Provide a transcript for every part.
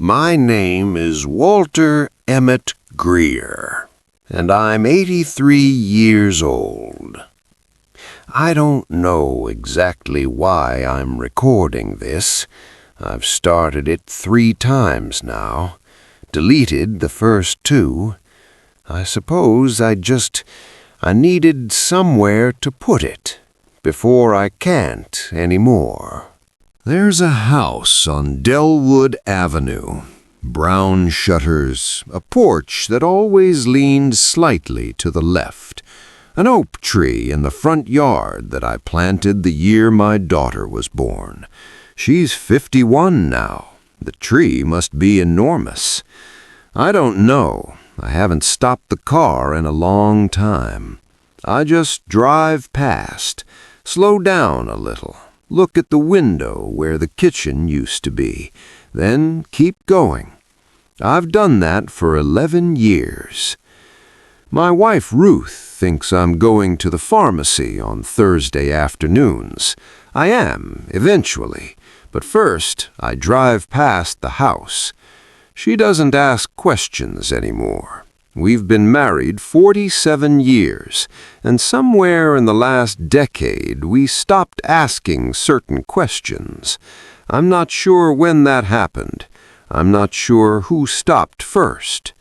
My name is Walter Emmett Greer, and I'm 83 years old. I don't know exactly why I'm recording this. I've started it 3 times now, deleted the first 2. I suppose I needed somewhere to put it before I can't anymore. There's a house on Delwood Avenue. Brown shutters, a porch that always leaned slightly to the left, an oak tree in the front yard that I planted the year my daughter was born. She's 51 now. The tree must be enormous. I don't know. I haven't stopped the car in a long time. I just drive past, slow down a little, look at the window where the kitchen used to be, then keep going. I've done that for 11 years. My wife Ruth thinks I'm going to the pharmacy on Thursday afternoons. I am, eventually, but first I drive past the house. She doesn't ask questions anymore. We've been married 47 years, and somewhere in the last decade we stopped asking certain questions. I'm not sure when that happened. I'm not sure who stopped first.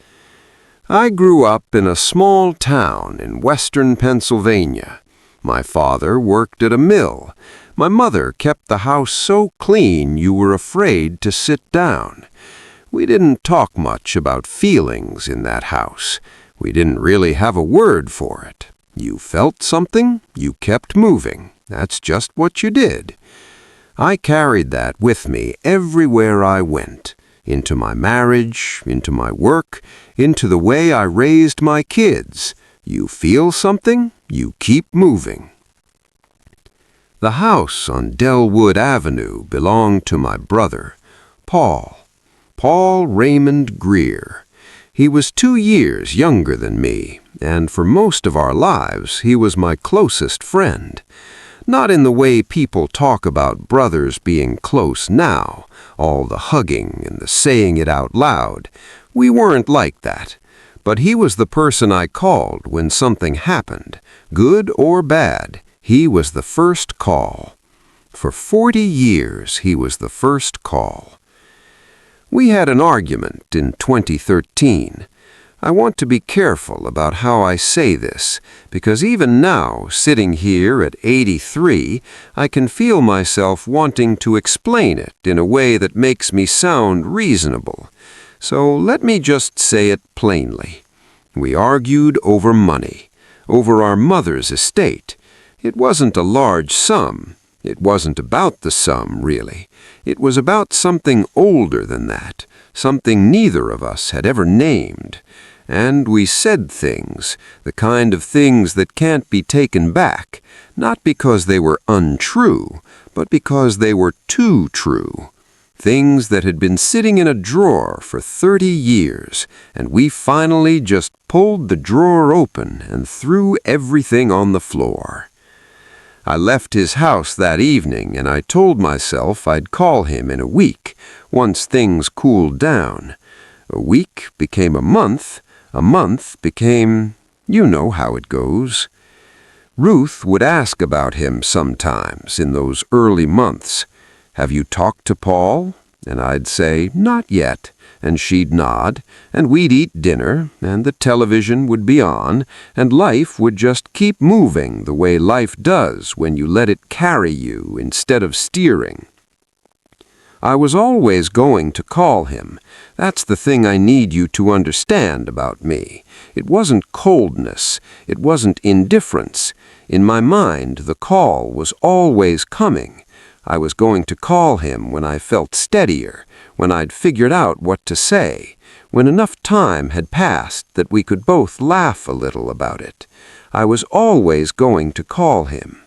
I grew up in a small town in western Pennsylvania. My father worked at a mill. My mother kept the house so clean you were afraid to sit down. We didn't talk much about feelings in that house. We didn't really have a word for it. You felt something, you kept moving. That's just what you did. I carried that with me everywhere I went, into my marriage, into my work, into the way I raised my kids. You feel something, you keep moving. The house on Delwood Avenue belonged to my brother, Paul Raymond Greer. He was 2 years younger than me, and for most of our lives he was my closest friend. Not in the way people talk about brothers being close now, all the hugging and the saying it out loud. We weren't like that. But he was the person I called when something happened, good or bad. He was the first call. For 40 years he was the first call. We had an argument in 2013. I want to be careful about how I say this, because even now, sitting here at 83, I can feel myself wanting to explain it in a way that makes me sound reasonable. So let me just say it plainly. We argued over money, over our mother's estate. It wasn't a large sum. It wasn't about the sum, really. It was about something older than that, something neither of us had ever named. And we said things, the kind of things that can't be taken back, not because they were untrue, but because they were too true. Things that had been sitting in a drawer for 30 years, and we finally just pulled the drawer open and threw everything on the floor. I left his house that evening, and I told myself I'd call him in a week, once things cooled down. A week became a month became, you know how it goes. Ruth would ask about him sometimes in those early months. "Have you talked to Paul?" And I'd say, "Not yet." And she'd nod, and we'd eat dinner, and the television would be on, and life would just keep moving the way life does when you let it carry you instead of steering. I was always going to call him. That's the thing I need you to understand about me. It wasn't coldness. It wasn't indifference. In my mind, the call was always coming. I was going to call him when I felt steadier, when I'd figured out what to say, when enough time had passed that we could both laugh a little about it. I was always going to call him.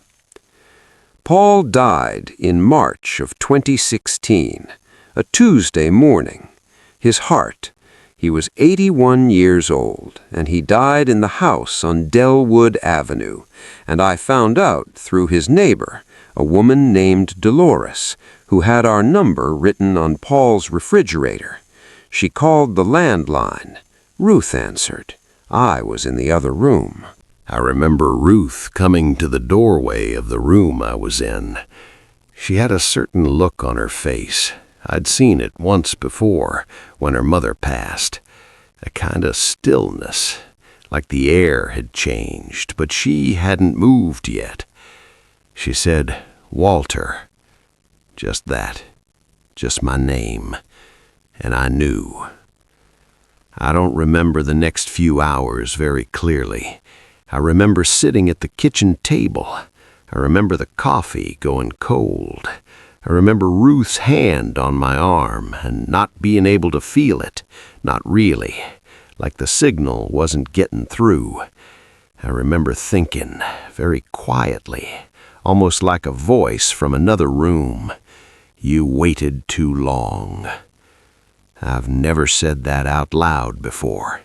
Paul died in March of 2016, a Tuesday morning. His heart. He was 81 years old, and he died in the house on Delwood Avenue, and I found out through his neighbor, a woman named Dolores, who had our number written on Paul's refrigerator. She called the landline. Ruth answered. I was in the other room. I remember Ruth coming to the doorway of the room I was in. She had a certain look on her face. I'd seen it once before, when her mother passed. A kind of stillness, like the air had changed, but she hadn't moved yet. She said, "Walter." Just that. Just my name. And I knew. I don't remember the next few hours very clearly. I remember sitting at the kitchen table. I remember the coffee going cold. I remember Ruth's hand on my arm and not being able to feel it, not really, like the signal wasn't getting through. I remember thinking, very quietly, almost like a voice from another room, "You waited too long." I've never said that out loud before.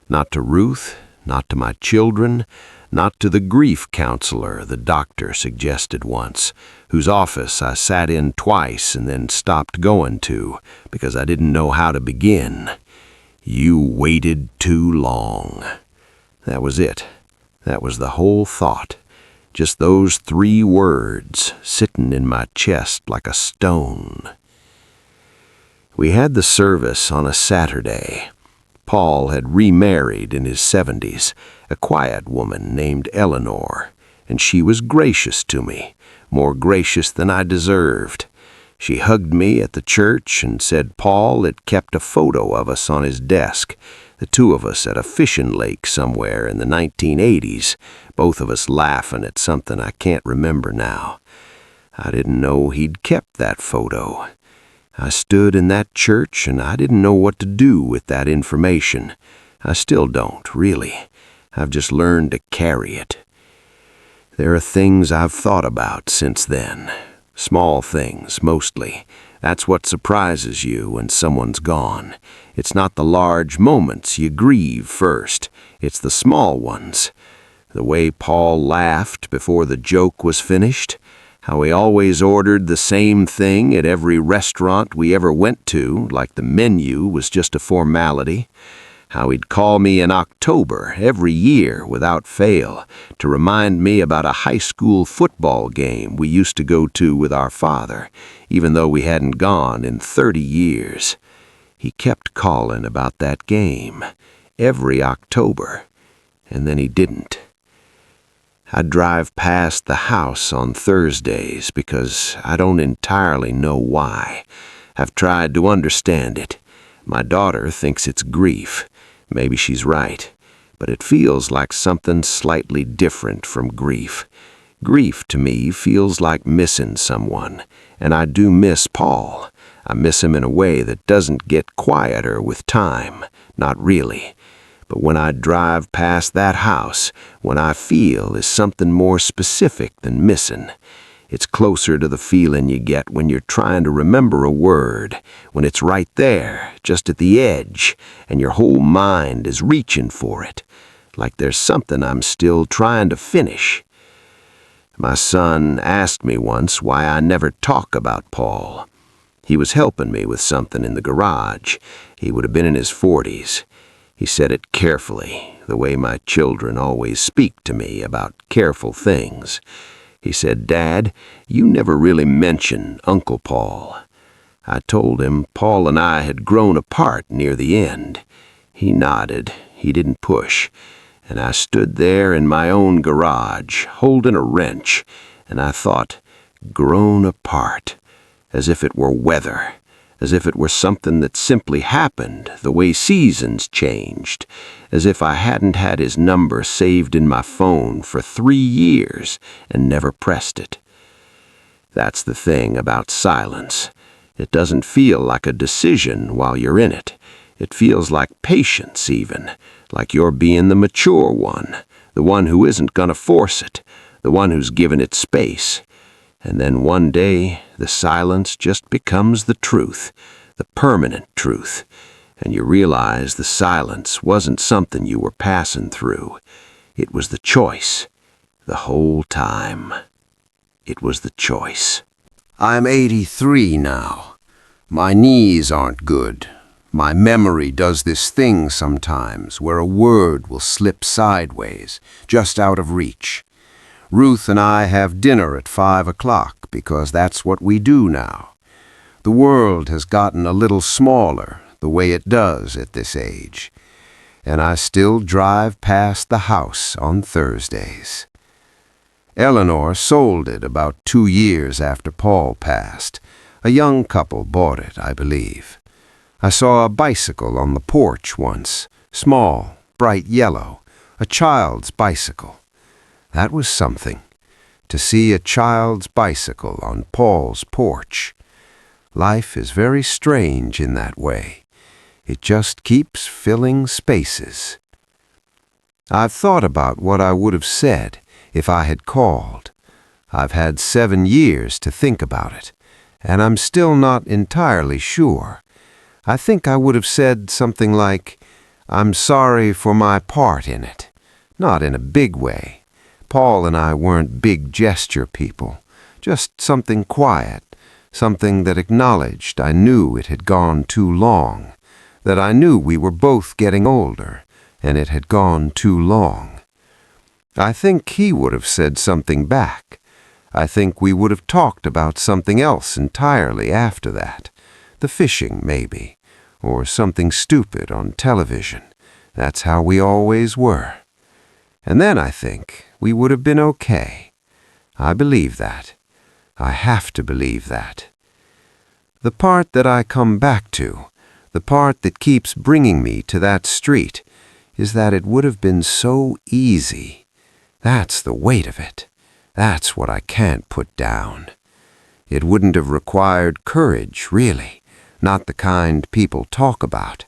Not to Ruth, not to my children, not to the grief counselor the doctor suggested once, whose office I sat in twice and then stopped going to because I didn't know how to begin. You waited too long. That was it. That was the whole thought. Just those 3 words sitting in my chest like a stone. We had the service on a Saturday. Paul had remarried in his 70s, a quiet woman named Eleanor, and she was gracious to me, more gracious than I deserved. She hugged me at the church and said Paul had kept a photo of us on his desk, the 2 of us at a fishing lake somewhere in the 1980s, both of us laughing at something I can't remember now. I didn't know he'd kept that photo. I stood in that church and I didn't know what to do with that information. I still don't, really. I've just learned to carry it. There are things I've thought about since then. Small things, mostly. That's what surprises you when someone's gone. It's not the large moments you grieve first. It's the small ones. The way Paul laughed before the joke was finished. How he always ordered the same thing at every restaurant we ever went to, like the menu was just a formality. How he'd call me in October every year without fail to remind me about a high school football game we used to go to with our father, even though we hadn't gone in 30 years. He kept calling about that game every October, and then he didn't. I'd drive past the house on Thursdays because I don't entirely know why. I've tried to understand it. My daughter thinks it's grief. Maybe she's right. But it feels like something slightly different from grief. Grief to me feels like missing someone, and I do miss Paul. I miss him in a way that doesn't get quieter with time. Not really. But when I drive past that house, what I feel is something more specific than missing. It's closer to the feeling you get when you're trying to remember a word, when it's right there, just at the edge, and your whole mind is reaching for it, like there's something I'm still trying to finish. My son asked me once why I never talk about Paul. He was helping me with something in the garage. He would have been in his 40s. He said it carefully, the way my children always speak to me about careful things. He said, "Dad, you never really mention Uncle Paul." I told him Paul and I had grown apart near the end. He nodded. He didn't push. And I stood there in my own garage, holding a wrench, and I thought, grown apart, as if it were weather. As if it were something that simply happened, the way seasons changed, as if I hadn't had his number saved in my phone for 3 years and never pressed it. That's the thing about silence. It doesn't feel like a decision while you're in it. It feels like patience even, like you're being the mature one, the one who isn't gonna force it, the one who's given it space. And then one day, the silence just becomes the truth, the permanent truth, and you realize the silence wasn't something you were passing through. It was the choice, the whole time. It was the choice. I'm 83 now. My knees aren't good. My memory does this thing sometimes where a word will slip sideways, just out of reach. Ruth and I have dinner at 5 o'clock because that's what we do now. The world has gotten a little smaller, the way it does at this age. And I still drive past the house on Thursdays. Eleanor sold it about 2 years after Paul passed. A young couple bought it, I believe. I saw a bicycle on the porch once, small, bright yellow, a child's bicycle. That was something, to see a child's bicycle on Paul's porch. Life is very strange in that way. It just keeps filling spaces. I've thought about what I would have said if I had called. I've had 7 years to think about it, and I'm still not entirely sure. I think I would have said something like, "I'm sorry for my part in it." Not in a big way. Paul and I weren't big gesture people. Just something quiet, something that acknowledged I knew it had gone too long, that I knew we were both getting older, and it had gone too long. I think he would have said something back. I think we would have talked about something else entirely after that. The fishing, maybe, or something stupid on television. That's how we always were. And then I think we would have been okay. I believe that. I have to believe that. The part that I come back to, the part that keeps bringing me to that street, is that it would have been so easy. That's the weight of it. That's what I can't put down. It wouldn't have required courage, really, not the kind people talk about.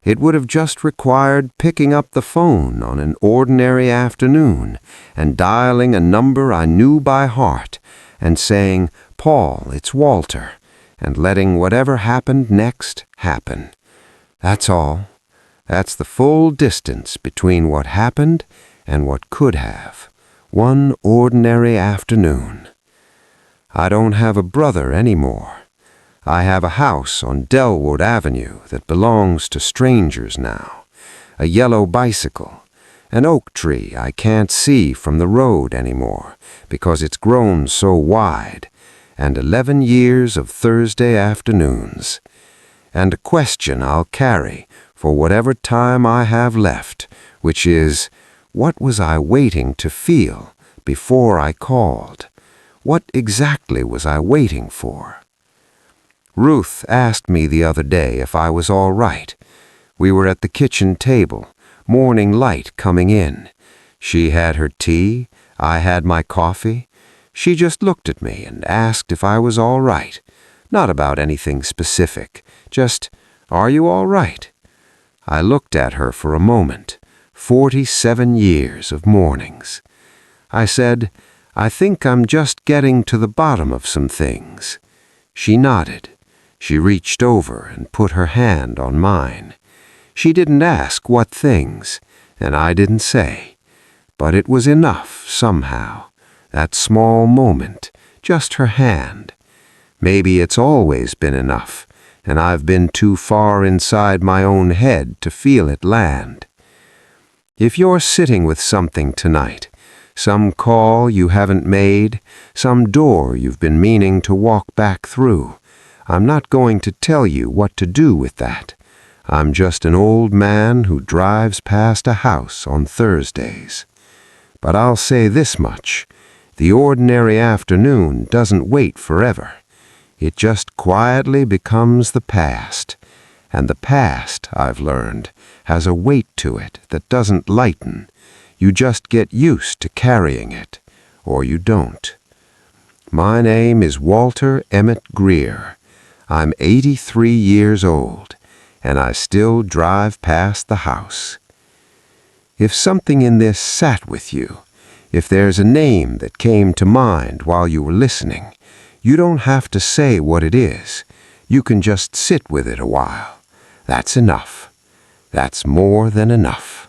It would have just required picking up the phone on an ordinary afternoon and dialing a number I knew by heart and saying, "Paul, it's Walter," and letting whatever happened next happen. That's all. That's the full distance between what happened and what could have. One ordinary afternoon. I don't have a brother anymore. I have a house on Delwood Avenue that belongs to strangers now, a yellow bicycle, an oak tree I can't see from the road anymore because it's grown so wide, and 11 years of Thursday afternoons, and a question I'll carry for whatever time I have left, which is, what was I waiting to feel before I called? What exactly was I waiting for? Ruth asked me the other day if I was all right. We were at the kitchen table, morning light coming in. She had her tea, I had my coffee. She just looked at me and asked if I was all right. Not about anything specific, just, "Are you all right?" I looked at her for a moment. 47 years of mornings. I said, "I think I'm just getting to the bottom of some things." She nodded. She reached over and put her hand on mine. She didn't ask what things, and I didn't say. But it was enough, somehow. That small moment, just her hand. Maybe it's always been enough, and I've been too far inside my own head to feel it land. If you're sitting with something tonight, some call you haven't made, some door you've been meaning to walk back through, I'm not going to tell you what to do with that. I'm just an old man who drives past a house on Thursdays. But I'll say this much. The ordinary afternoon doesn't wait forever. It just quietly becomes the past. And the past, I've learned, has a weight to it that doesn't lighten. You just get used to carrying it, or you don't. My name is Walter Emmett Greer. I'm 83 years old, and I still drive past the house. If something in this sat with you, if there's a name that came to mind while you were listening, you don't have to say what it is. You can just sit with it a while. That's enough. That's more than enough.